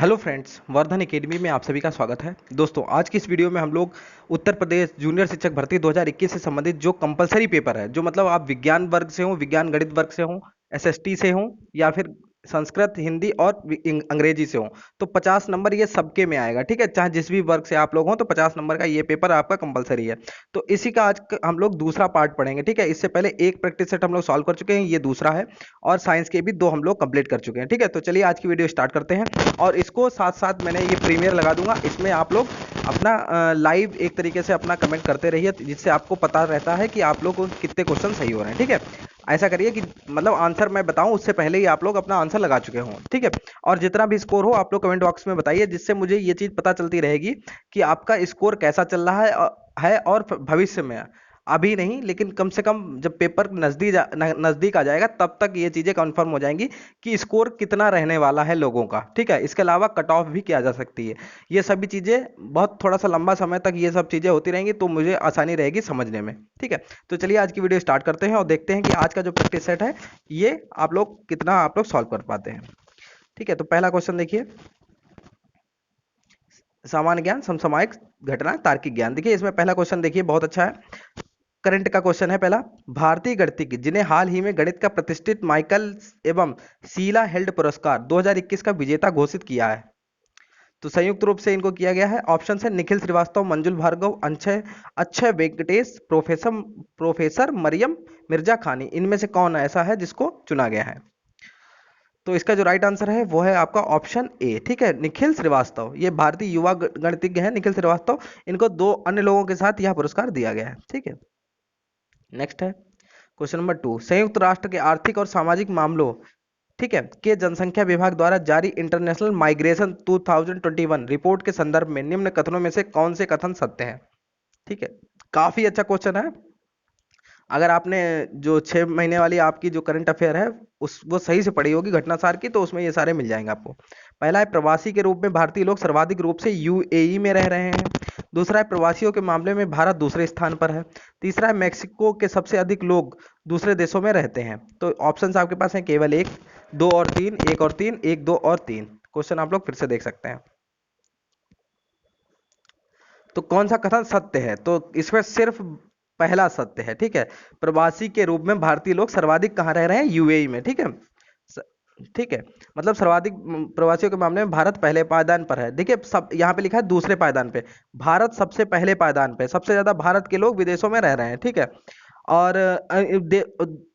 Hello friends, Vardhan academy में आप सभी का स्वागत है। दोस्तों, आज की इस वीडियो में हम लोग उत्तर प्रदेश जूनियर शिक्षक भर्ती 2021 से संबंधित जो कंपलसरी पेपर है, जो मतलब आप विज्ञान वर्ग से हो, विज्ञान गणित वर्ग से हो, एसएसटी से हो या फिर संस्कृत, हिंदी और अंग्रेजी से हो, तो 50 नंबर ये सबके में आएगा। ठीक है, चाहे जिस भी वर्ग से आप लोग हो, तो 50 नंबर का ये पेपर आपका कंपलसरी है। तो इसी का आज हम लोग दूसरा पार्ट पढ़ेंगे। ठीक है, इससे पहले एक प्रैक्टिस सेट हम लोग सॉल्व कर चुके हैं, ये दूसरा है। और साइंस के भी 2 हम लोग कंप्लीट कर चुके हैं। ठीक है, तो चलिए आज की वीडियो स्टार्ट करते हैं। और इसको साथ साथ मैंने ये प्रीमियर लगा दूंगा, इसमें आप लोग अपना लाइव एक तरीके से अपना कमेंट करते रहिए, जिससे आपको पता रहता है कि आप लोग को कितने क्वेश्चन सही हो रहे हैं। ठीक है, ऐसा करिए कि मतलब आंसर मैं बताऊं उससे पहले ही आप लोग अपना आंसर लगा चुके हों। ठीक है, और जितना भी स्कोर हो आप लोग कमेंट बॉक्स में बताइए, जिससे मुझे ये चीज पता चलती रहेगी कि आपका स्कोर कैसा चल रहा है और भविष्य में। अभी नहीं, लेकिन कम से कम जब पेपर नजदीक आ जाएगा तब तक ये चीजें कंफर्म हो जाएंगी कि स्कोर कितना रहने वाला है लोगों का। ठीक है, इसके अलावा कट ऑफ भी किया जा सकती है। ये सभी चीजें बहुत थोड़ा सा लंबा समय तक ये सब चीजें होती रहेंगी, तो मुझे आसानी रहेगी समझने में। ठीक है, तो चलिए आज की वीडियो स्टार्ट करते हैं और देखते हैं कि आज का जो प्रैक्टिस सेट है ये आप लोग सॉल्व कर पाते हैं। ठीक है, तो पहला क्वेश्चन देखिए, सामान्य ज्ञान, समसामयिक घटना, तार्किक ज्ञान। देखिए इसमें पहला क्वेश्चन देखिए, बहुत अच्छा है। करंट का क्वेश्चन है पहला। भारतीय गणितज्ञ जिन्हें हाल ही में गणित का प्रतिष्ठित माइकल एवं शीला हेल्ड पुरस्कार 2021 का विजेता घोषित किया है, तो संयुक्त रूप से इनको किया गया है। ऑप्शन है निखिल श्रीवास्तव, मंजुल भार्गव, अक्षय अक्षय वेंकटेश, प्रोफेसर प्रोफेसर मरियम मिर्जा खानी। इनमें से कौन ऐसा है जिसको चुना गया है? तो इसका जो राइट आंसर है वो है आपका ऑप्शन ए। ठीक है, निखिल श्रीवास्तव, ये भारतीय युवा गणितज्ञ हैं निखिल श्रीवास्तव। इनको 2 अन्य लोगों के साथ यह पुरस्कार दिया गया है। ठीक है, नेक्स्ट है क्वेश्चन नंबर 2। संयुक्त राष्ट्र के आर्थिक और सामाजिक मामलों, ठीक है, के जनसंख्या विभाग द्वारा जारी इंटरनेशनल माइग्रेशन 2021 रिपोर्ट के संदर्भ में निम्न कथनों में से कौन से कथन सत्य हैं? ठीक है, काफी अच्छा क्वेश्चन है। अगर आपने जो 6 महीने वाली आपकी जो करंट अफेयर है उस वो सही से पढ़ी होगी घटनासार की, तो उसमें ये सारे मिल जाएंगे आपको। पहला है प्रवासी के रूप में भारतीय लोग सर्वाधिक रूप से यूएई में रह रहे हैं। दूसरा है प्रवासियों के मामले में भारत दूसरे स्थान पर है। तीसरा है मैक्सिको के सबसे अधिक लोग दूसरे देशों में रहते हैं। तो ऑप्शंस आपके पास हैं केवल एक, दो और तीन, एक और तीन, एक, दो और तीन। क्वेश्चन आप लोग फिर से देख सकते हैं। तो कौन सा कथन सत्य है? तो इसमें सिर्फ पहला सत्य है। ठीक है, प्रवासी के रूप में भारतीय लोग सर्वाधिक कहाँ रह रहे हैं? यूएई में। ठीक है, ठीक है, मतलब सर्वाधिक प्रवासियों के मामले में भारत पहले पायदान पर है। देखिए सब यहाँ पे लिखा है दूसरे पायदान पे, भारत सबसे पहले पायदान पे, सबसे ज्यादा भारत के लोग विदेशों में रह रहे हैं। ठीक है, और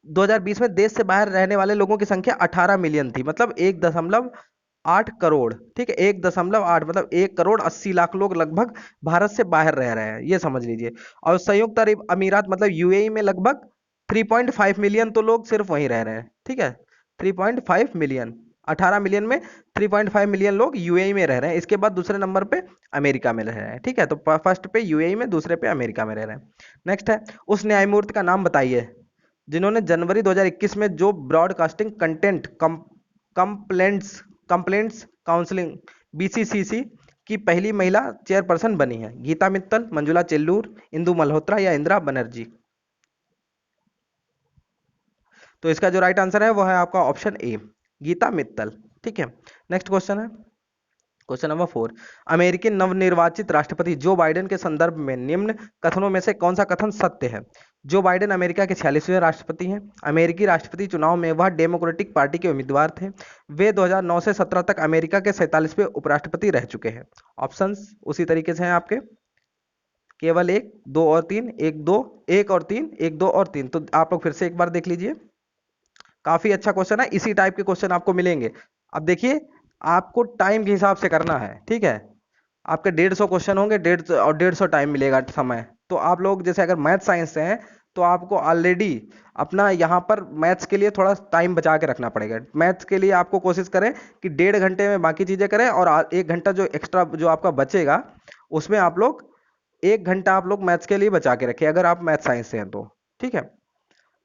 2020 में देश से बाहर रहने वाले लोगों की संख्या 18 मिलियन थी, मतलब 1.8 करोड़। ठीक है, 1.8 मतलब 1 करोड़ 80 लाख लोग लगभग भारत से बाहर रह रहे हैं, ये समझ लीजिए। और संयुक्त अरब अमीरात मतलब यूएई में लगभग 3.5 मिलियन तो लोग सिर्फ वहीं रह रहे हैं। ठीक है, 3.5 मिलियन, 18 मिलियन में 3.5 मिलियन लोग यूएई में रह रहे हैं। इसके बाद दूसरे नंबर पे अमेरिका में रह रहे हैं। ठीक है, तो फर्स्ट पे यूएई में, दूसरे पे अमेरिका में रह रहे हैं। नेक्स्ट है, उस न्यायमूर्ति का नाम बताइए जिन्होंने जनवरी 2021 में जो broadcasting content complaints complaints counselling BCCC की पहली महिला चेयरपर्सन बनी है। गीता मित्तल, मंजुला चेल्लूर, इंदु मल्होत्रा या इंदिरा बनर्जी। तो इसका जो राइट आंसर है वो है आपका ऑप्शन ए, गीता मित्तल। ठीक है, नेक्स्ट क्वेश्चन है क्वेश्चन नंबर 4। अमेरिकी नवनिर्वाचित राष्ट्रपति जो बाइडेन के संदर्भ में निम्न कथनों में से कौन सा कथन सत्य है? जो बाइडेन अमेरिका के 46वें राष्ट्रपति हैं। अमेरिकी राष्ट्रपति चुनाव में वह डेमोक्रेटिक पार्टी के उम्मीदवार थे। वे 2009 से 17 तक अमेरिका के 47वें उपराष्ट्रपति रह चुके हैं। ऑप्शंस उसी तरीके से हैं आपके, केवल एक, दो और तीन, एक, दो, एक और तीन, एक, दो और तीन। तो आप लोग फिर से एक बार देख लीजिए, काफी अच्छा क्वेश्चन है। इसी टाइप के क्वेश्चन आपको मिलेंगे। अब देखिए, आपको टाइम के हिसाब से करना है। ठीक है, आपके 150 क्वेश्चन होंगे, 150 टाइम मिलेगा समय। तो आप लोग जैसे अगर मैथ साइंस से हैं तो आपको ऑलरेडी अपना यहाँ पर मैथ्स के लिए थोड़ा टाइम बचा के रखना पड़ेगा। मैथ्स के लिए आपको कोशिश करें कि 1.5 घंटे में बाकी चीजें करें, और 1 घंटा जो एक्स्ट्रा जो आपका बचेगा उसमें आप लोग 1 घंटा आप लोग मैथ्स के लिए बचा के रखें, अगर आप मैथ साइंस से हैं तो। ठीक है,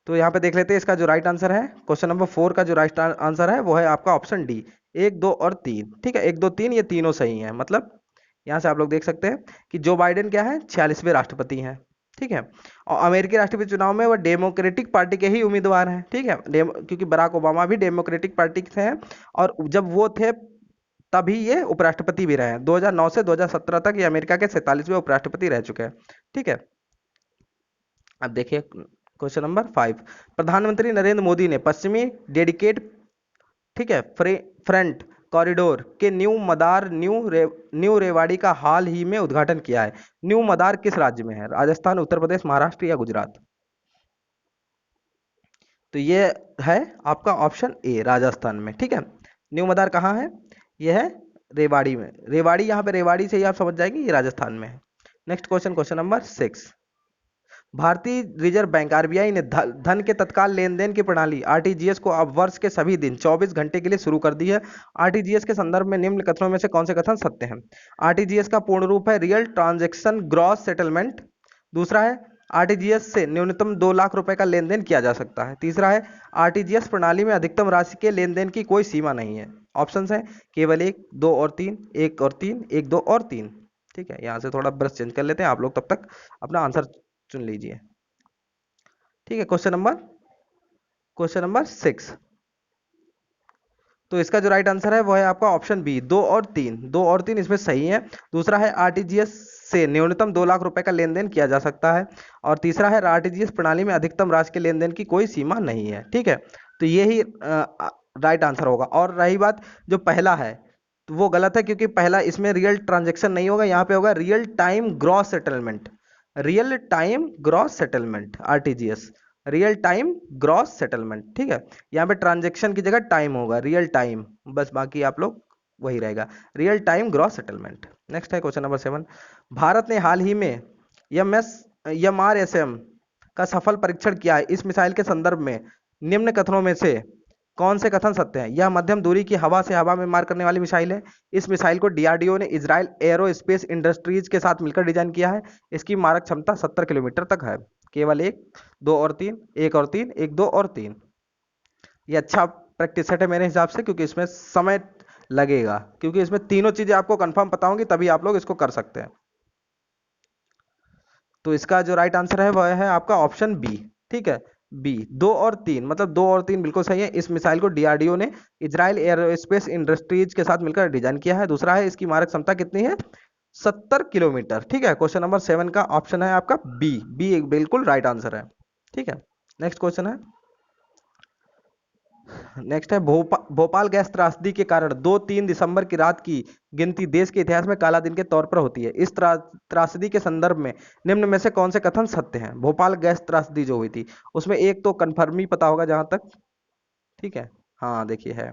तो यहाँ पे देख लेते हैं इसका जो राइट आंसर है। क्वेश्चन नंबर 4 का जो राइट आंसर है वो है आपका ऑप्शन डी, एक, दो और तीन। ठीक है, एक, दो, तीन, ये तीनों सही हैं। मतलब यहाँ से आप लोग देख सकते हैं कि जो बाइडेन क्या है, 46वें राष्ट्रपति हैं। ठीक है, और अमेरिकी राष्ट्रपति चुनाव में वो डेमोक्रेटिक पार्टी के ही उम्मीदवार हैं। ठीक है, क्योंकि बराक ओबामा भी डेमोक्रेटिक पार्टी से हैं, और जब वो थे तभी ये उपराष्ट्रपति भी रहे हैं। 2009 से 2017 तक ये अमेरिका के 47वें उपराष्ट्रपति रह चुके हैं। ठीक है, अब देखिए क्वेश्चन नंबर 5। प्रधानमंत्री नरेंद्र मोदी ने पश्चिमी डेडिकेट, ठीक है, फ्रंट कॉरिडोर के न्यू रेवाड़ी का हाल ही में उद्घाटन किया है। न्यू मदार किस राज्य में है? राजस्थान, उत्तर प्रदेश, महाराष्ट्र या गुजरात? तो ये है आपका ऑप्शन ए, राजस्थान में। ठीक है, न्यू मदार कहाँ है? ये है रेवाड़ी में। रेवाड़ी, यहाँ पे रेवाड़ी से ही आप समझ जाएंगे ये राजस्थान में है। Next question, question number 6। भारतीय रिजर्व बैंक आरबीआई ने धन के तत्काल लेन देन की प्रणाली आरटीजीएस को अब वर्ष के सभी दिन 24 घंटे के लिए शुरू कर दी है। आरटीजीएस के संदर्भ में निम्न कथनों में से कौन से कथन सत्य हैं? आरटीजीएस का पूर्ण रूप है रियल ट्रांजैक्शन ग्रॉस सेटलमेंट। दूसरा है आरटीजीएस से न्यूनतम 2 लाख रुपए का लेन देन किया जा सकता है। तीसरा है आरटीजीएस प्रणाली में अधिकतम राशि के लेन देन की कोई सीमा नहीं है। ऑप्शंस है केवल 1, 2 और 3, 1 और 3, 1, 2 और 3। ठीक है, यहां से थोड़ा ब्रश चेंज कर लेते हैं, आप लोग तब तक अपना आंसर चुन लीजिए। ठीक है, क्वेश्चन नंबर 6। तो इसका जो राइट आंसर है वो है आपका ऑप्शन बी, 2 और 3। 2 और 3 इसमें सही है। दूसरा है आरटीजीएस से न्यूनतम 2 लाख रुपए का लेन देन किया जा सकता है। और तीसरा है आरटीजीएस प्रणाली में अधिकतम राशि के लेन देन की कोई सीमा नहीं है। ठीक है, तो ये ही राइट आंसर होगा। और रही बात जो पहला है तो वो गलत है, क्योंकि पहला इसमें रियल ट्रांजेक्शन नहीं होगा, यहाँ पे होगा real time gross settlement. Real time gross settlement, RTGS, real time gross settlement. ठीक है, यहाँ पे ट्रांजेक्शन की जगह टाइम होगा, रियल टाइम, बस बाकी आप लोग वही रहेगा, real time gross settlement. Next है क्वेश्चन नंबर 7। भारत ने हाल ही में MRSM का सफल परीक्षण किया है। इस मिसाइल के संदर्भ में निम्न कथनों में से कौन से कथन सत्य हैं? यह मध्यम दूरी की हवा से हवा में मार करने वाली मिसाइल है। इस मिसाइल को डीआरडीओ ने इजराइल एरोस्पेस इंडस्ट्रीज के साथ मिलकर डिजाइन किया है। इसकी मारक क्षमता 70 किलोमीटर तक है। केवल 1, 2 और 3, 1 और 3, 1, 2 और 3। ये अच्छा प्रैक्टिस सेट है मेरे हिसाब से, क्योंकि इसमें समय लगेगा, क्योंकि इसमें तीनों चीजें आपको कंफर्म पता होंगी तभी आप लोग इसको कर सकते हैं। तो इसका जो राइट आंसर है वह है आपका ऑप्शन बी। ठीक है, बी, 2 और 3, मतलब 2 और 3 बिल्कुल सही है। इस मिसाइल को डीआरडीओ ने इजराइल एरोस्पेस इंडस्ट्रीज के साथ मिलकर डिजाइन किया है। दूसरा है इसकी मारक क्षमता कितनी है? 70 किलोमीटर। ठीक है, क्वेश्चन नंबर 7 का ऑप्शन है आपका बी। बी एक बिल्कुल राइट आंसर है। ठीक है, नेक्स्ट क्वेश्चन है, नेक्स्ट है भोपाल गैस त्रासदी के कारण 2-3 दिसंबर की रात की गिनती देश के इतिहास में काला दिन के तौर पर होती है। इस त्रासदी के संदर्भ में निम्न में से कौन से कथन सत्य हैं? भोपाल गैस त्रासदी जो हुई थी उसमें एक तो कन्फर्म ही पता होगा जहां तक। ठीक है, हाँ देखिए है,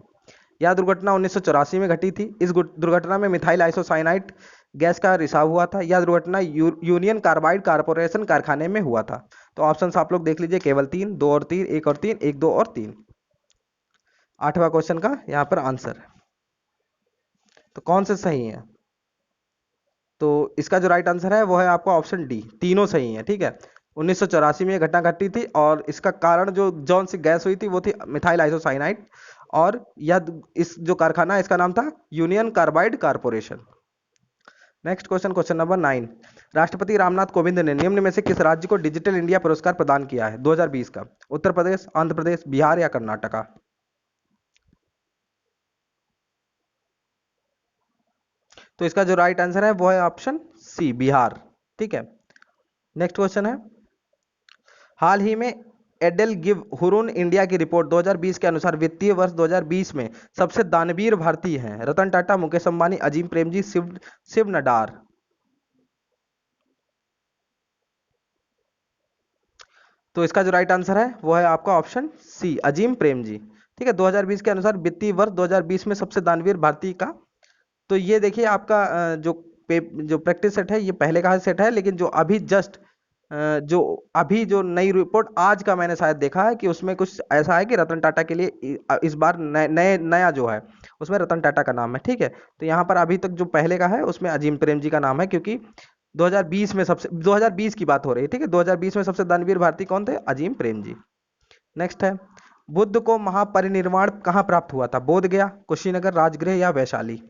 यह दुर्घटना 1984 में घटी थी। इस दुर्घटना में मिथाइल आइसोसाइनाइड गैस का रिसाव हुआ था। यह दुर्घटना यूनियन कार्बाइड कारपोरेशन कारखाने में हुआ था। तो ऑप्शंस आप लोग देख लीजिए, केवल 3, 2 और 3, 1 और 3, 1, 2 और 3। 8वां क्वेश्चन का यहाँ पर आंसर है, तो कौन से सही है? तो इसका जो राइट आंसर है वो है आपका ऑप्शन डी, तीनों सही है। ठीक है, 1984 में यह घटना घटी थी और इसका कारण जो जौन सी गैस हुई थी वो थी मिथाइल आइसोसाइनाइड, और यह इस जो कारखाना है इसका नाम था union carbide corporation. Next question, question number 9। राष्ट्रपति रामनाथ कोविंद ने निम्न में से किस राज्य को डिजिटल इंडिया पुरस्कार प्रदान किया है 2020 का? उत्तर प्रदेश, आंध्र प्रदेश, बिहार या कर्नाटका? तो इसका जो राइट आंसर है वो है ऑप्शन सी, बिहार। ठीक है, नेक्स्ट क्वेश्चन है, हाल ही में एडेल गिव हुरुन इंडिया की रिपोर्ट 2020 के अनुसार वित्तीय वर्ष 2020 में सबसे दानवीर भारतीय हैं? रतन टाटा, मुकेश अंबानी, अजीम प्रेमजी, शिव नडार? तो इसका जो राइट आंसर है वो है आपका ऑप्शन सी, अजीम प्रेमजी। ठीक है, 2020 के अनुसार वित्तीय वर्ष 2020 में सबसे दानवीर भारतीय का, तो ये देखिए आपका जो प्रैक्टिस सेट है ये पहले का सेट है, लेकिन जो अभी जस्ट जो अभी जो नई रिपोर्ट आज का मैंने शायद देखा है कि उसमें कुछ ऐसा है कि रतन टाटा के लिए इस बार नया जो है उसमें रतन टाटा का नाम है। ठीक है, तो यहाँ पर अभी तक जो पहले का है उसमें अजीम प्रेम जी का नाम है, क्योंकि 2020 में सबसे 2020 की बात हो रही है। ठीक है, 2020 में सबसे दानवीर भारतीय कौन थे? अजीम प्रेम जी। नेक्स्ट है, बुद्ध को महापरिनिर्वाण कहाँ प्राप्त हुआ था? बोध गया, कुशीनगर, राजगृह या वैशाली?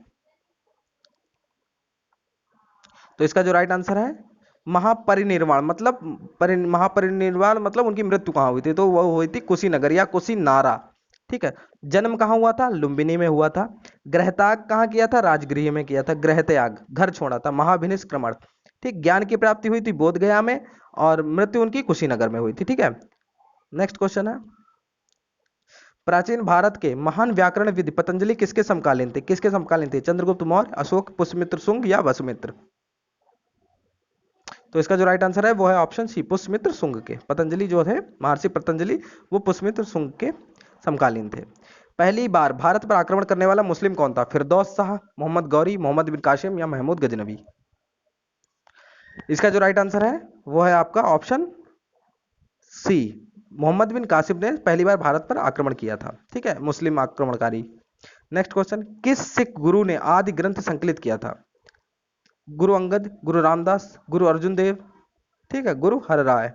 तो इसका जो राइट आंसर है महापरिनिर्वाण, मतलब महापरिनिर्वाण मतलब उनकी मृत्यु कहाँ हुई थी? तो वो हुई थी कुशीनगर या कुशीनारा। ठीक है, जन्म कहाँ हुआ था? लुम्बिनी में हुआ था। गृह त्याग कहाँ किया था? राजगृह में किया था। गृह त्याग, घर छोड़ा था, महाभिनिष्क्रमण। ठीक, ज्ञान की प्राप्ति हुई थी बोध गया में, और मृत्यु उनकी कुशीनगर में हुई थी। ठीक है, नेक्स्ट क्वेश्चन है, प्राचीन भारत के महान व्याकरण विद पतंजलि किसके समकालीन थे? किसके समकालीन थे? चंद्रगुप्त मौर्य, अशोक, पुष्यमित्र शुंग या वसुमित्र? तो इसका जो राइट आंसर है वो है ऑप्शन सी, पुष्यमित्र शुंग के। पतंजलि जो थे, महर्षि पतंजलि, वो पुष्यमित्र शुंग के समकालीन थे। पहली बार भारत पर आक्रमण करने वाला मुस्लिम कौन था? फिरदौस शाह, मोहम्मद गौरी, मोहम्मद बिन कासिम या महमूद गजनवी? इसका जो राइट आंसर है वो है आपका ऑप्शन सी, मोहम्मद बिन कासिम ने पहली बार भारत पर आक्रमण किया था। ठीक है, मुस्लिम आक्रमणकारी। नेक्स्ट क्वेश्चन, किस सिख गुरु ने आदि ग्रंथ संकलित किया था? गुरु अंगद, गुरु रामदास, गुरु अर्जुन देव, ठीक है, गुरु हरराय?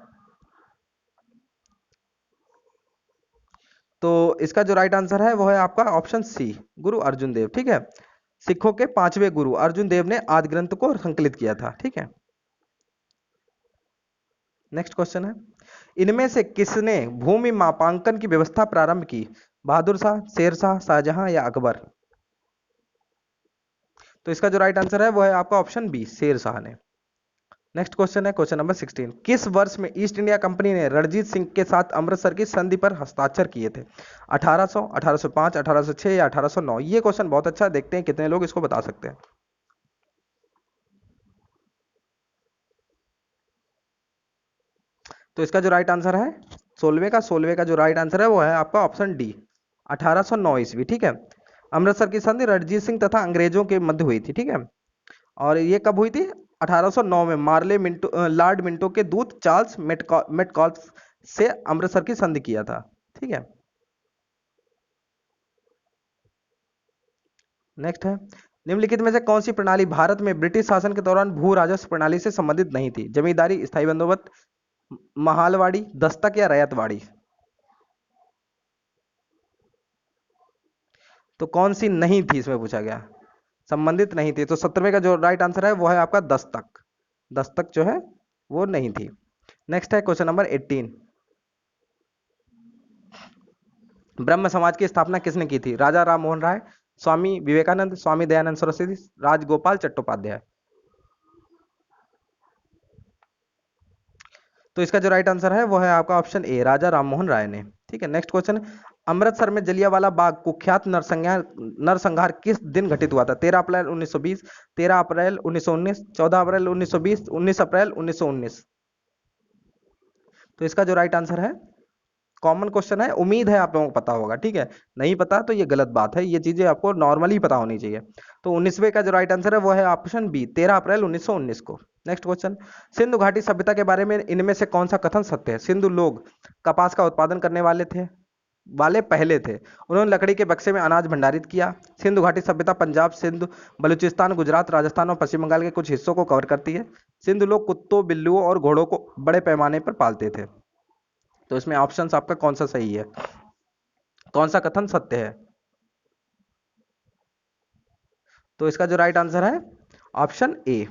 तो इसका जो राइट आंसर है वो है आपका ऑप्शन सी, गुरु अर्जुन देव। ठीक है, सिखों के पांचवें गुरु अर्जुन देव ने आदि ग्रंथ को संकलित किया था। ठीक है, नेक्स्ट क्वेश्चन है, इनमें से किसने भूमि मापांकन की व्यवस्था प्रारंभ की? बहादुर शाह, शेर शाह, शाहजहां या अकबर? तो इसका जो राइट आंसर है वो है आपका ऑप्शन बी, शेर शाह ने। नेक्स्ट क्वेश्चन है, क्वेश्चन नंबर 16, किस वर्ष में ईस्ट इंडिया कंपनी ने रणजीत सिंह के साथ अमृतसर की संधि पर हस्ताक्षर किए थे? 1800, 1805, 1806 या 1809? ये क्वेश्चन बहुत अच्छा है, देखते हैं कितने लोग इसको बता सकते हैं। तो इसका जो राइट आंसर है 16वें का जो राइट आंसर है वो है आपका ऑप्शन डी, 1809 ईस्वी। ठीक है, अमृतसर की संधि रणजीत सिंह तथा अंग्रेजों के मध्य हुई थी। ठीक है, और ये कब हुई थी? 1809 में मार्ले मिंटो, लॉर्ड मिंटो के दूत चार्ल्स मेटकॉल्फ से अमृतसर की संधि किया था। ठीक है, नेक्स्ट है, निम्नलिखित में से कौन सी प्रणाली भारत में ब्रिटिश शासन के दौरान भू राजस्व प्रणाली से संबंधित नहीं थी? जमींदारी, स्थायी बंदोबस्त, महालवाड़ी, दस्तक या रैयतवाड़ी? तो कौन सी नहीं थी इसमें पूछा गया, संबंधित नहीं थी। तो 17वें का जो राइट आंसर है वो है आपका दस्तक, दस्तक जो है वो नहीं थी। नेक्स्ट है क्वेश्चन नंबर 18, ब्रह्म समाज की स्थापना किसने की थी? राजा राम मोहन राय, स्वामी विवेकानंद, स्वामी दयानंद सरस्वती, राजगोपाल चट्टोपाध्याय? तो इसका जो राइट आंसर है वो है आपका ऑप्शन ए, राजा राममोहन राय ने। ठीक है, नेक्स्ट क्वेश्चन, अमृतसर में जलियांवाला बाग कुख्यात नरसंहार किस दिन घटित हुआ था? 13 अप्रैल 1920, 13 अप्रैल 1919, 14 अप्रैल 1920, 19 अप्रैल 1919? तो इसका जो राइट आंसर है, कॉमन क्वेश्चन है, उम्मीद है आप लोगों को पता होगा। ठीक है, नहीं पता तो ये गलत बात है, ये चीजें आपको नॉर्मली पता होनी चाहिए। तो 19वें का जो राइट आंसर है वो है ऑप्शन बी, 13 अप्रैल 1919 को। नेक्स्ट क्वेश्चन, सिंधु घाटी सभ्यता के बारे में इनमें से कौन सा कथन सत्य है? सिंधु लोग कपास का उत्पादन करने वाले पहले थे, उन्होंने लकड़ी के बक्से में अनाज भंडारित किया। सिंधु घाटी सभ्यता पंजाब, सिंध, बलूचिस्तान, गुजरात, राजस्थान और पश्चिम बंगाल के कुछ हिस्सों को कवर करती है। सिंधु लोग कुत्तों, बिल्लियों और घोड़ों को बड़े पैमाने पर पालते थे। तो इसमें ऑप्शन आपका कौन सा सही है, कौन सा कथन सत्य है? तो इसका जो राइट आंसर है ऑप्शन ए,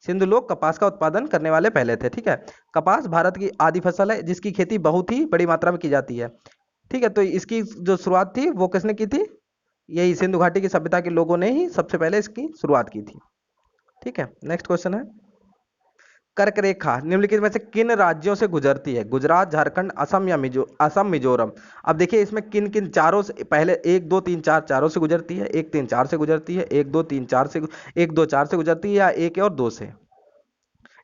सिंधु लोग कपास का उत्पादन करने वाले पहले थे। ठीक है, कपास भारत की आदि फसल है जिसकी खेती बहुत ही बड़ी मात्रा में की जाती है। ठीक है, तो इसकी जो शुरुआत थी वो किसने की थी? यही सिंधु घाटी की सभ्यता के लोगों ने ही सबसे पहले इसकी शुरुआत की थी। ठीक है, नेक्स्ट क्वेश्चन है, कर्क रेखा निम्नलिखित में से किन राज्यों से गुजरती है? गुजरात, झारखंड, असम या असम, मिजोरम? अब देखिए इसमें किन किन चारों से, पहले 1 2 3 4 चारों से गुजरती है, 1 3 4 से गुजरती है, 1 2 3 4 से, 1 2 4 से गुजरती है, या 1 और 2 से?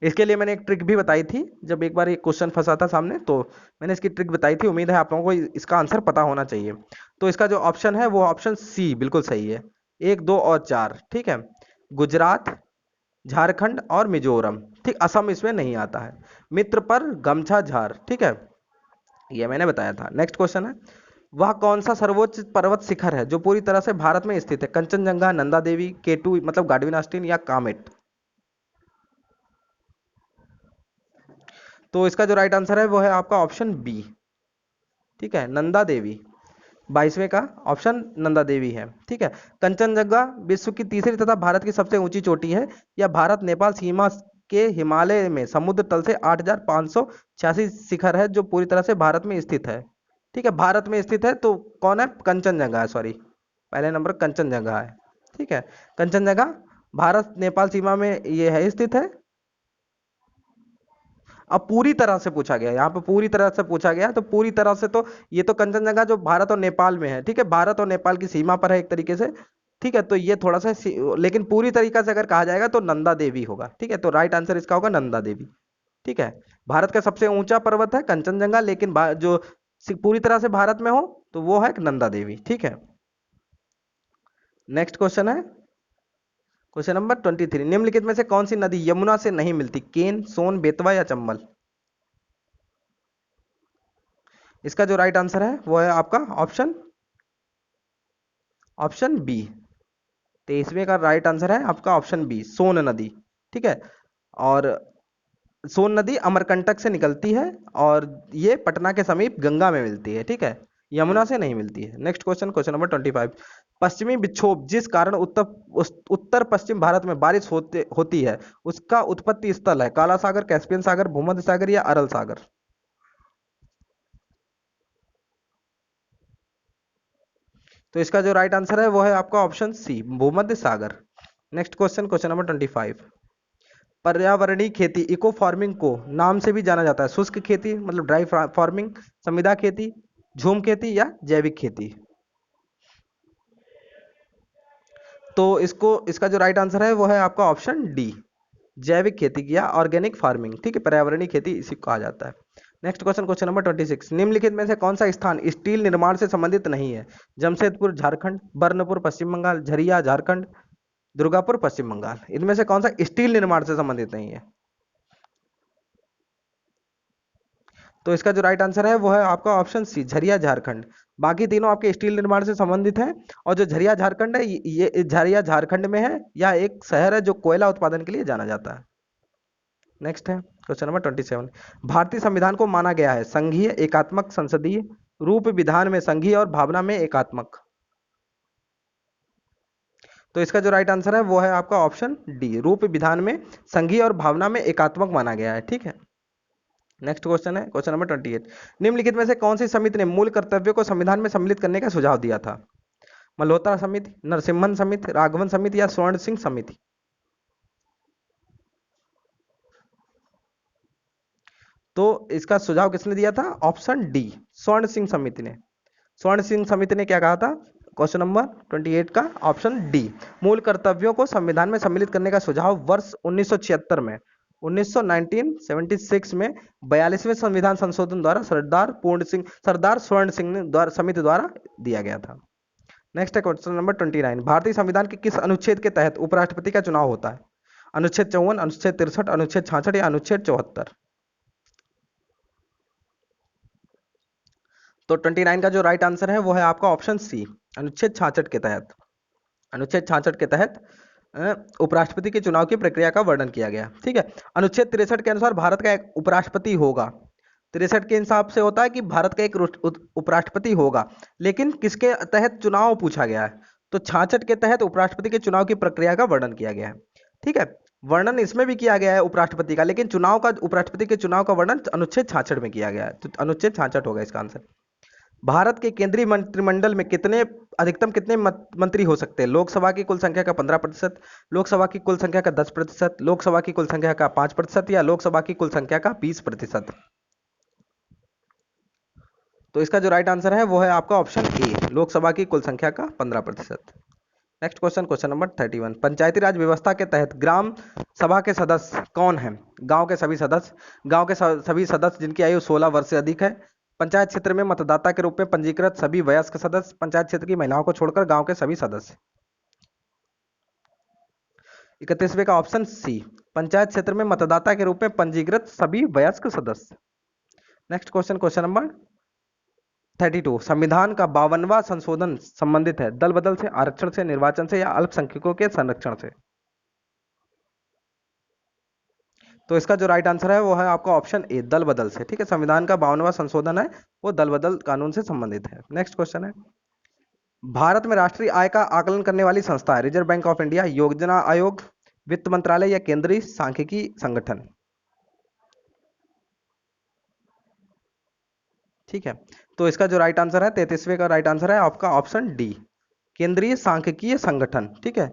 इसके लिए मैंने एक ट्रिक भी बताई थी, जब एक बार एक क्वेश्चन फंसा था सामने तो मैंने इसकी ट्रिक बताई थी, उम्मीद है आप लोगों को इसका आंसर पता होना चाहिए। तो इसका जो ऑप्शन है वो ऑप्शन सी बिल्कुल सही है, 1 2 और 4। ठीक है, गुजरात, झारखंड और मिजोरम। ठीक, असम इसमें नहीं आता है। मित्र पर गमछा झार, ठीक है, ये मैंने बताया था। नेक्स्ट क्वेश्चन है, वह कौन सा सर्वोच्च पर्वत शिखर है जो पूरी तरह से भारत में स्थित है? कंचनजंगा, नंदा देवी, केटू मतलब गाडविन आस्टीन या कामेट? तो इसका जो राइट आंसर है वो है आपका ऑप्शन बी, ठीक है, नंदा देवी। 22वें का ऑप्शन नंदा देवी है। ठीक है, कंचनजंगा विश्व की तीसरी तथा भारत की सबसे ऊंची चोटी है। यह भारत नेपाल सीमा के हिमालय में समुद्र तल से 8,586 शिखर है जो पूरी तरह से भारत में स्थित है। ठीक है, भारत में स्थित है तो कौन है, कंचनजंगा है, सॉरी पहले नंबर कंचनजंगा है। ठीक है, कंचनजंगा भारत नेपाल सीमा में ये है स्थित है। अब पूरी तरह से पूछा गया, यहाँ पे पूरी तरह से पूछा गया, तो पूरी तरह से तो ये तो कंचनजंगा जो भारत और नेपाल में है, ठीक है, भारत और नेपाल की सीमा पर है एक तरीके से। ठीक है, तो ये थोड़ा सा लेकिन पूरी तरीका से अगर कहा जाएगा तो नंदा देवी होगा। ठीक है, तो राइट आंसर इसका होगा नंदा देवी। ठीक है, भारत का सबसे ऊंचा पर्वत है कंचनजंगा, लेकिन जो पूरी तरह से भारत में हो तो वो है नंदा देवी। ठीक है, नेक्स्ट क्वेश्चन है क्वेश्चन नंबर 23, निम्नलिखित में से कौन सी नदी यमुना से नहीं मिलती, केन, सोन, बेतवा या चंबल। इसका जो राइट आंसर है वो है आपका ऑप्शन ऑप्शन बी। 23वें का राइट आंसर है आपका ऑप्शन बी, सोन नदी। ठीक है, और सोन नदी अमरकंटक से निकलती है और ये पटना के समीप गंगा में मिलती है। ठीक है, यमुना से नहीं मिलती है। नेक्स्ट क्वेश्चन, क्वेश्चन नंबर 25, पश्चिमी विक्षोभ जिस कारण उत्तर पश्चिम भारत में बारिश होती है उसका उत्पत्ति स्थल है काला सागर, कैस्पियन सागर, भूमध्य सागर या अरल सागर। तो इसका जो राइट आंसर है वो है आपका ऑप्शन सी, भूमध्य सागर। नेक्स्ट क्वेश्चन, क्वेश्चन नंबर 25, पर्यावरणीय खेती इको फार्मिंग को नाम से भी जाना जाता है, शुष्क खेती मतलब ड्राई फार्मिंग, संविदा खेती, झूम खेती या जैविक खेती। तो इसका जो राइट आंसर है वो है आपका ऑप्शन डी, जैविक खेती या ऑर्गेनिक फार्मिंग। ठीक है, पर्यावरणीय खेती इसी को कहा जाता है। नेक्स्ट क्वेश्चन, क्वेश्चन नंबर 26, निम्नलिखित में से कौन सा स्थान स्टील निर्माण से संबंधित नहीं है, जमशेदपुर झारखंड, बर्नपुर पश्चिम बंगाल, झरिया झारखंड, दुर्गापुर पश्चिम बंगाल। इनमें से कौन सा स्टील निर्माण से संबंधित नहीं है। तो इसका जो राइट आंसर है वो है आपका ऑप्शन सी, झरिया झारखंड। बाकी तीनों आपके स्टील निर्माण से संबंधित हैं, और जो झरिया झारखंड है ये झरिया झारखंड में है, या एक शहर है जो कोयला उत्पादन के लिए जाना जाता है। नेक्स्ट है क्वेश्चन नंबर 27, भारतीय संविधान को माना गया है संघीय, एकात्मक, संसदीय, रूप विधान में संघीय और भावना में एकात्मक। तो इसका जो राइट आंसर है वो है आपका ऑप्शन डी, रूप विधान में संघीय और भावना में एकात्मक माना गया है। ठीक है, नेक्स्ट क्वेश्चन है क्वेश्चन नंबर 28, निम्नलिखित में से कौन सी समिति ने मूल कर्तव्यों को संविधान में सम्मिलित करने का सुझाव दिया था, मल्होत्रा समिति, नरसिम्हन समिति, राघवन समिति या स्वर्ण सिंह समिति। तो इसका सुझाव किसने दिया था, ऑप्शन डी, स्वर्ण सिंह समिति ने। स्वर्ण सिंह समिति ने क्या कहा था, क्वेश्चन नंबर 28 का ऑप्शन डी, मूल कर्तव्यों को संविधान में सम्मिलित करने का सुझाव वर्ष 1976 में 1976 में 42वें संविधान संशोधन द्वारा सरदार स्वर्ण सिंह द्वारा समिति द्वारा दिया गया था। नेक्स्ट है क्वेश्चन नंबर 29, भारतीय संविधान के किस अनुच्छेद के तहत उपराष्ट्रपति का चुनाव होता है, अनुच्छेद 54, अनुच्छेद 63, अनुच्छेद 66 या अनुच्छेद 74। तो 29 का जो राइट आंसर है वो है आपका ऑप्शन सी, अनुच्छेद 66 के तहत। अनुच्छेद 66 के तहत उपराष्ट्रपति के चुनाव की प्रक्रिया का वर्णन किया गया। ठीक है, अनुच्छेद 63 के अनुसार भारत का एक उपराष्ट्रपति होगा। 63 के हिसाब से होता है कि भारत का एक उपराष्ट्रपति होगा, लेकिन किसके तहत चुनाव पूछा गया है, तो 66 के तहत उपराष्ट्रपति के चुनाव की प्रक्रिया का वर्णन किया गया है। ठीक है, वर्णन इसमें भी किया गया है उपराष्ट्रपति का, लेकिन चुनाव का, उपराष्ट्रपति के चुनाव का वर्णन अनुच्छेद 66 में किया गया है, तो अनुच्छेद 66 होगा इसका आंसर। भारत के केंद्रीय मंत्रिमंडल में अधिकतम कितने मंत्री हो सकते हैं, लोकसभा की कुल संख्या का 15%, लोकसभा की कुल संख्या का 10%, लोकसभा की कुल संख्या का 5% या लोकसभा की कुल संख्या का 20%। तो इसका जो राइट आंसर है वो है आपका ऑप्शन ए, लोकसभा की कुल संख्या का 15%। नेक्स्ट क्वेश्चन, क्वेश्चन नंबर 31, पंचायती राज व्यवस्था के तहत ग्राम सभा के सदस्य कौन है, गांव के सभी सदस्य, गांव के सभी सदस्य जिनकी आयु 16 वर्ष से अधिक है, पंचायत क्षेत्र में मतदाता के रूप में पंजीकृत सभी वयस्क सदस्य, पंचायत क्षेत्र की महिलाओं को छोड़कर गांव के सभी सदस्य। 31वें का ऑप्शन सी, पंचायत क्षेत्र में मतदाता के रूप में पंजीकृत सभी वयस्क सदस्य। नेक्स्ट क्वेश्चन, क्वेश्चन नंबर 32, संविधान का 52वां संशोधन संबंधित है दल बदल से, आरक्षण से, निर्वाचन से या अल्पसंख्यकों के संरक्षण से। तो इसका जो राइट आंसर है वो है आपका ऑप्शन ए, दल बदल से। ठीक है, संविधान का 52वां संशोधन है वो दल बदल कानून से संबंधित है। नेक्स्ट क्वेश्चन है, भारत में राष्ट्रीय आय का आकलन करने वाली संस्था है, रिजर्व बैंक ऑफ इंडिया, योजना आयोग, वित्त मंत्रालय या केंद्रीय सांख्यिकी संगठन। ठीक है, तो इसका जो राइट आंसर है 33वें का राइट आंसर है आपका ऑप्शन डी, केंद्रीय सांख्यिकीय संगठन। ठीक है,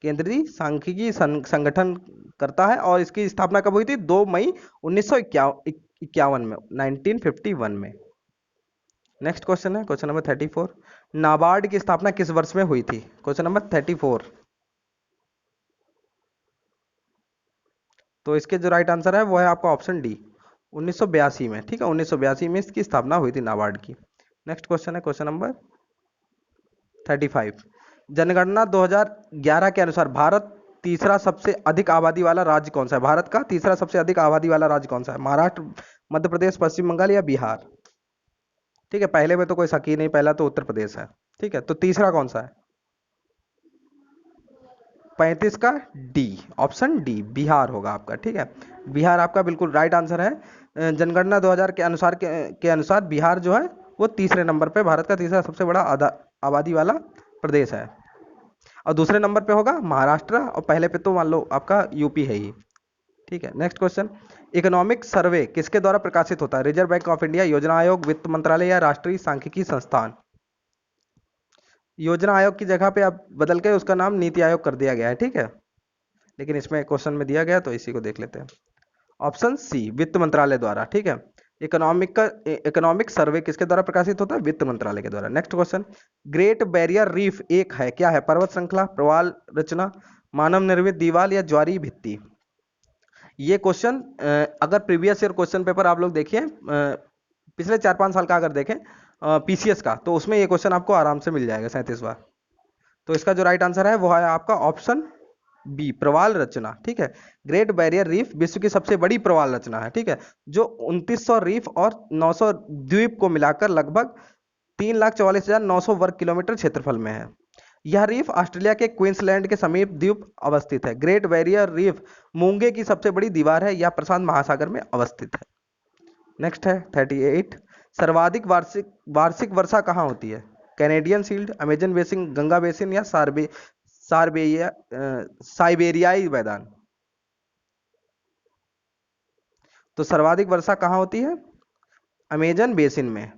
केंद्रीय सांख्यिकीय संगठन करता है, और इसकी स्थापना कब हुई थी? 2 मई 1951 में, 1951 में। नेक्स्ट क्वेश्चन है क्वेश्चन नंबर 34, नाबार्ड की स्थापना किस वर्ष में हुई थी? Question number 34। तो इसके जो राइट आंसर है वो है आपका ऑप्शन डी, 1982 में। ठीक है, 1982 में इसकी स्थापना हुई थी नाबार्ड की। नेक्स्ट क्वेश्चन है क्वेश्चन नंबर 35, जनगणना 2011 के अनुसार भारत तीसरा सबसे अधिक आबादी वाला राज्य कौन सा है? भारत का तीसरा सबसे अधिक आबादी वाला राज्य कौन सा है? महाराष्ट्र, मध्य प्रदेश, पश्चिम बंगाल या बिहार? ठीक है, पहले में तो कोई शक ही नहीं, पहला तो उत्तर प्रदेश है। ठीक है, तो तीसरा कौन सा है? 35 का डी, ऑप्शन डी, बिहार होगा आपका। ठीक है, बिहार आपका बिल्कुल राइट आंसर है। जनगणना 2000 के अनुसार के अनुसार बिहार जो है वो तीसरे नंबर पे भारत का तीसरा सबसे बड़ा आबादी वाला प्रदेश है, और दूसरे नंबर पे होगा महाराष्ट्र, और पहले पे तो मान लो आपका यूपी है ही। ठीक है, नेक्स्ट क्वेश्चन, इकोनॉमिक सर्वे किसके द्वारा प्रकाशित होता है? रिजर्व बैंक ऑफ इंडिया, योजना आयोग, वित्त मंत्रालय या राष्ट्रीय सांख्यिकी संस्थान? योजना आयोग की जगह पे अब बदल के उसका नाम नीति आयोग कर दिया गया है। ठीक है, लेकिन इसमें क्वेश्चन में दिया गया तो इसी को देख लेते हैं। ऑप्शन सी, वित्त मंत्रालय द्वारा। ठीक है, इकोनॉमिक सर्वे किसके द्वारा प्रकाशित होता है? वित्त मंत्रालय के द्वारा। Next question, great barrier reef एक है, क्या है? पर्वत श्रृंखला, प्रवाल रचना, मानव निर्मित दीवार या ज्वारीय भित्ति? ये क्वेश्चन अगर प्रीवियस ईयर क्वेश्चन पेपर आप लोग देखिए, पिछले 4-5 साल का अगर देखें पीसीएस का, तो उसमें ये क्वेश्चन आपको आराम से मिल जाएगा 37 बार। तो इसका जो राइट आंसर है वो है आपका ऑप्शन बी, प्रवाल रचना। ठीक है, ग्रेट बैरियर रीफ विश्व की सबसे बड़ी प्रवाल रचना है। ठीक है, जो 2900 रीफ और 900 द्वीप को मिलाकर लगभग 3,44,900 वर्ग किलोमीटर क्षेत्रफल में है। यह रीफ ऑस्ट्रेलिया के क्वींसलैंड के समीप द्वीप अवस्थित है। ग्रेट बैरियर रीफ मूंगे की सबसे बड़ी दीवार है, यह प्रशांत महासागर में अवस्थित है। नेक्स्ट है 38, सर्वाधिक वार्षिक वार्षिक वर्षा कहाँ होती है? Canadian shield, Amazon basin, Ganga basin या साइबेरियाई मैदान? तो सर्वाधिक वर्षा कहाँ होती है? अमेजन बेसिन में।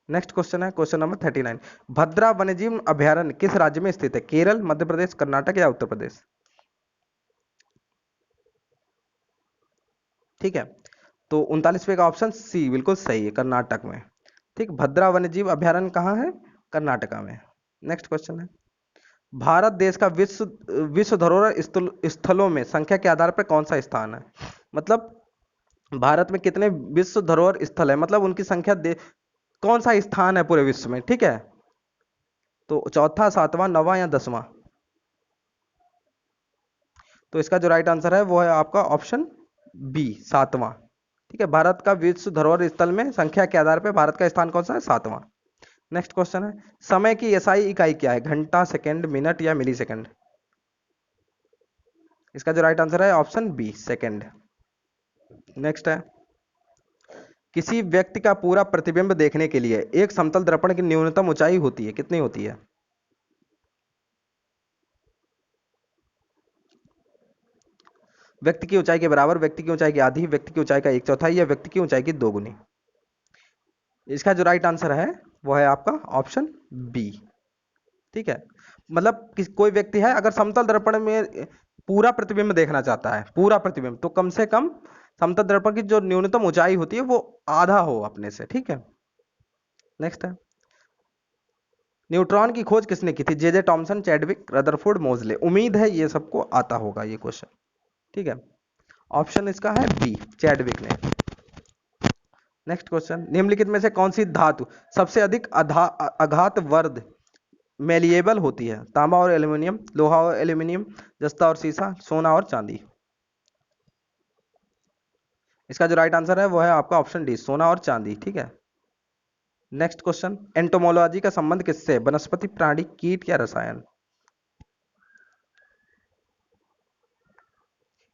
नेक्स्ट क्वेश्चन है क्वेश्चन नंबर 39, भद्रा वन्यजीव अभयारण्य किस राज्य में स्थित है? केरल, मध्य प्रदेश, कर्नाटक या उत्तर प्रदेश? ठीक है, तो 39वें का ऑप्शन सी बिल्कुल सही है, कर्नाटक में। ठीक, भद्रा वन्यजीव अभयारण्य कहाँ है? कर्नाटका में। नेक्स्ट क्वेश्चन है, भारत देश का विश्व विश्व धरोहर स्थलों में संख्या के आधार पर कौन सा स्थान है? मतलब भारत में कितने विश्व धरोहर स्थल है, मतलब उनकी संख्या कौन सा स्थान है पूरे विश्व में? ठीक है, तो चौथा, सातवां, नौवां या 10वां? तो इसका जो राइट आंसर है वो है आपका ऑप्शन बी, 7वां। ठीक है, भारत का विश्व धरोहर स्थल में संख्या के आधार पर भारत का स्थान कौन सा है? 7वां। नेक्स्ट क्वेश्चन है, समय की एसआई इकाई क्या है? घंटा, सेकंड, मिनट या मिली सेकंड? इसका जो राइट आंसर है ऑप्शन बी, सेकंड। नेक्स्ट है, किसी व्यक्ति का पूरा प्रतिबिंब देखने के लिए एक समतल दर्पण की न्यूनतम ऊंचाई होती है, कितनी होती है? व्यक्ति की ऊंचाई के बराबर, व्यक्ति की ऊंचाई की आधी, व्यक्ति की ऊंचाई का 1/4 या व्यक्ति की ऊंचाई की 2 गुनी? इसका जो राइट आंसर है वो है आपका ऑप्शन बी। ठीक है, मतलब कोई व्यक्ति है अगर समतल दर्पण में पूरा प्रतिबिंब देखना चाहता है, पूरा प्रतिबिंब, तो कम से कम समतल दर्पण की जो न्यूनतम ऊंचाई होती है वो आधा हो अपने से। ठीक है, नेक्स्ट है, न्यूट्रॉन की खोज किसने की थी? जे जे टॉमसन, चैडविक, रदरफोर्ड, मोजले? उम्मीद है ये सबको आता होगा ये क्वेश्चन। ठीक है, ऑप्शन इसका है बी, चैडविक ने। नेक्स्ट क्वेश्चन, निम्नलिखित में से कौन सी धातु सबसे अधिक आघात वर्ध मेलिएबल होती है? तांबा और एल्यूमिनियम, लोहा और एल्यूमिनियम, जस्ता और सीसा, सोना और चांदी? इसका जो राइट आंसर है वो है आपका ऑप्शन डी, सोना और चांदी। ठीक है, नेक्स्ट क्वेश्चन, एंटोमोलॉजी का संबंध किससे? वनस्पति, प्राणी, कीट या रसायन?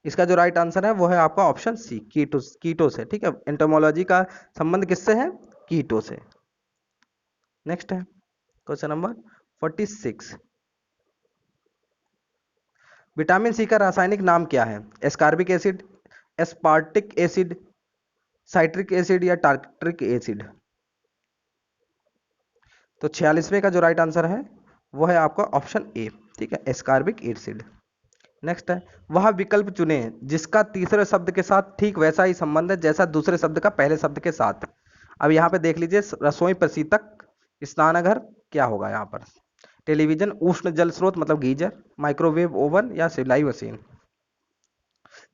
इसका जो राइट आंसर है वो है आपका ऑप्शन सी, कीटो से। ठीक है, एंटोमोलॉजी का संबंध किससे है? कीटो से। नेक्स्ट है क्वेश्चन नंबर 46, विटामिन सी का रासायनिक नाम क्या है? Ascorbic acid, aspartic acid, citric acid या टार्ट्रिक एसिड। तो 46वें का जो राइट आंसर है वो है आपका ऑप्शन ए, ठीक है, एस्कॉर्बिक एसिड। नेक्स्ट है, वह विकल्प चुने जिसका तीसरे शब्द के साथ ठीक वैसा ही संबंध है जैसा दूसरे शब्द का पहले शब्द के साथ। अब यहाँ पे देख लीजिए, रसोई प्रशीतक, स्नानघर, क्या होगा यहाँ पर? टेलीविजन, उष्ण जल स्रोत मतलब गीजर, माइक्रोवेव ओवन या सिलाई मशीन।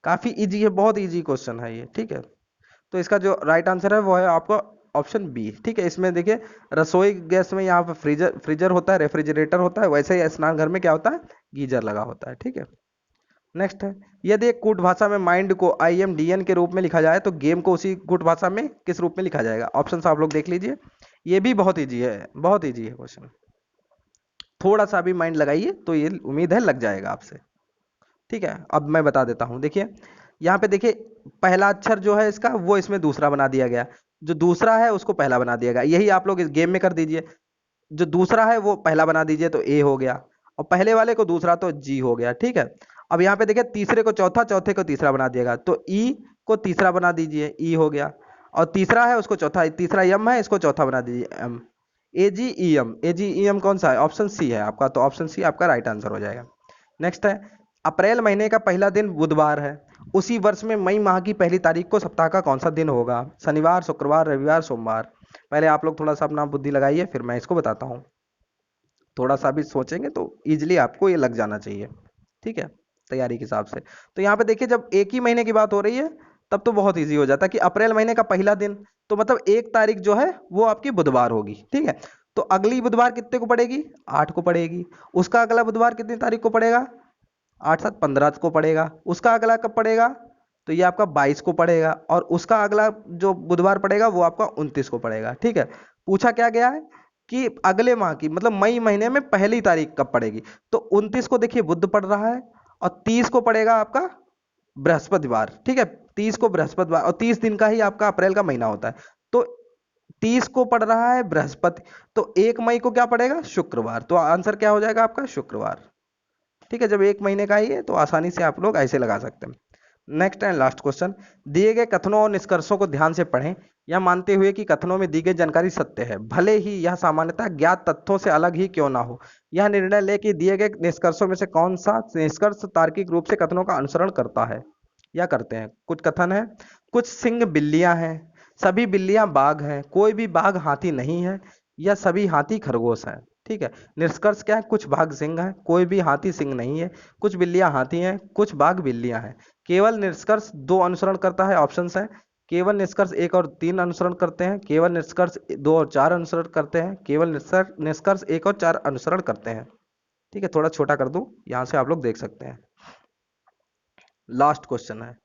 काफी इजी है, बहुत इजी क्वेश्चन है ये, ठीक है। तो इसका जो राइट आंसर है वो है आपका ऑप्शन बी, ठीक है। इसमें देखिए, रसोई गैस में यहाँ पर फ्रीजर होता है, रेफ्रिजरेटर होता है, वैसे ही स्नान घर में क्या होता है? गीजर लगा होता है, ठीक है। नेक्स्ट है, यदि एक कूट भाषा में माइंड को IMDN के रूप में लिखा जाए तो गेम को उसी कूट भाषा में किस रूप में लिखा जाएगा? ऑप्शन आप लोग देख लीजिए, ये भी बहुत इजी है, बहुत इजी है क्वेश्चन। थोड़ा सा भी माइंड लगाइए तो ये उम्मीद है लग जाएगा आपसे, ठीक है। अब मैं बता देता हूं, देखिए यहाँ पे देखिए, पहला अक्षर जो है इसका वो इसमें दूसरा बना दिया गया, जो दूसरा है उसको पहला बना दिया गया। यही आप लोग इस गेम में कर दीजिए, जो दूसरा है वो पहला बना दीजिए तो ए हो गया, और पहले वाले को दूसरा तो जी हो गया, ठीक है। अब यहाँ पे देखिए, तीसरे को चौथा, चौथे को तीसरा बना दिएगा तो ई को तीसरा बना दीजिए, ई हो गया। और तीसरा है उसको चौथा, तीसरा यम है, इसको चौथा बना दीजिए, एम। AGEM, AGEM कौन सा है? ऑप्शन सी है आपका, तो ऑप्शन सी आपका राइट आंसर हो जाएगा। नेक्स्ट है, अप्रैल महीने का पहला दिन बुधवार है, उसी वर्ष में मई माह की पहली तारीख को सप्ताह का कौन सा दिन होगा? शनिवार, शुक्रवार, रविवार, सोमवार। पहले आप लोग थोड़ा सा अपना बुद्धि लगाइए, फिर मैं इसको बताता हूँ। थोड़ा सा भी सोचेंगे तो इजीली आपको ये लग जाना चाहिए, ठीक है, तैयारी के हिसाब से। तो यहाँ पे देखिए, जब एक ही महीने की बात हो रही है तब तो बहुत इजी हो जाता है कि अप्रैल महीने का पहला दिन, तो मतलब 1 तारीख जो है वो आपकी बुधवार होगी, ठीक है। तो अगली बुधवार कितने को पड़ेगी? 8 को पड़ेगी। उसका अगला बुधवार कितनी तारीख को पड़ेगा? 8 7 15 को पड़ेगा। उसका अगला कब पड़ेगा? तो ये आपका 22 को पड़ेगा। और उसका अगला जो बुधवार पड़ेगा वो आपका 29 को पड़ेगा, ठीक है। पूछा क्या गया है कि अगले माह की मतलब मई महीने में पहली तारीख कब पड़ेगी? तो 29 को देखिए बुध पड़ रहा है, और 30 को पड़ेगा आपका बृहस्पतिवार, ठीक है। 30 को बृहस्पतिवार, और 30 दिन का ही आपका अप्रैल का महीना होता है, तो 30 को पड़ रहा है बृहस्पति, तो 1 मई को क्या पड़ेगा? शुक्रवार। तो आंसर क्या हो जाएगा आपका? शुक्रवार, ठीक है। जब 1 महीने का ही है तो आसानी से आप लोग ऐसे लगा सकते हैं। नेक्स्ट एंड लास्ट क्वेश्चन, दिए गए कथनों और निष्कर्षों को ध्यान से पढ़ें, यह मानते हुए कि कथनों में दी गई जानकारी सत्य है, भले ही यह सामान्यतः ज्ञात तथ्यों से अलग ही क्यों ना हो। यह निर्णय ले कि दिए गए निष्कर्षों में से कौन सा निष्कर्ष तार्किक रूप से कथनों का अनुसरण करता है या करते हैं। कुछ कथन है, कुछ सिंह बिल्लियां हैं, सभी बिल्लियां बाघ हैं, कोई भी बाघ हाथी नहीं है, या सभी हाथी खरगोश हैं, ठीक है। निष्कर्ष क्या है? कुछ बाघ सिंह है, कोई भी हाथी सिंह नहीं है, कुछ बिल्लियां हाथी हैं, कुछ बाघ बिल्लियां हैं। केवल निष्कर्ष 2 अनुसरण करता है, ऑप्शंस है। केवल निष्कर्ष 1 और 3 अनुसरण करते हैं, केवल निष्कर्ष 2 और 4 अनुसरण करते हैं, केवल निष्कर्ष 1 और 4 अनुसरण करते हैं, ठीक है। थोड़ा छोटा कर दूं, यहां से आप लोग देख सकते हैं। लास्ट क्वेश्चन है,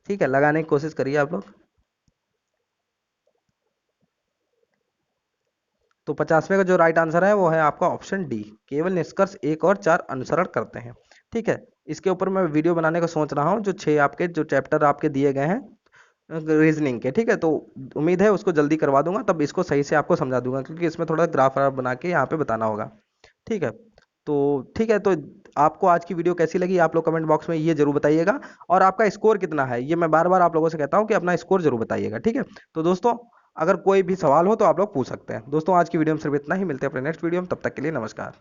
ठीक है, लगाने की कोशिश करिए आप लोग। तो 50वें का जो राइट आंसर है वो है आपका ऑप्शन डी, केवल निष्कर्ष 1 और 4 अनुसरण करते हैं, ठीक है। इसके ऊपर मैं वीडियो बनाने का सोच रहा हूँ, जो 6 आपके जो चैप्टर आपके दिए गए हैं रीजनिंग के, ठीक है। तो उम्मीद है उसको जल्दी करवा दूंगा, तब इसको सही से आपको समझा दूंगा, क्योंकि इसमें थोड़ा ग्राफ बना के यहाँ पे बताना होगा, ठीक है। तो ठीक है, तो आपको आज की वीडियो कैसी लगी आप लोग कमेंट बॉक्स में ये जरूर बताइएगा, और आपका स्कोर कितना है ये मैं बार बार आप लोगों से कहता हूँ कि अपना स्कोर जरूर बताइएगा, ठीक है। तो दोस्तों, अगर कोई भी सवाल हो तो आप लोग पूछ सकते हैं। दोस्तों, आज की वीडियो में सिर्फ इतना ही, मिलते हैं अपने नेक्स्ट वीडियो में, तब तक के लिए नमस्कार।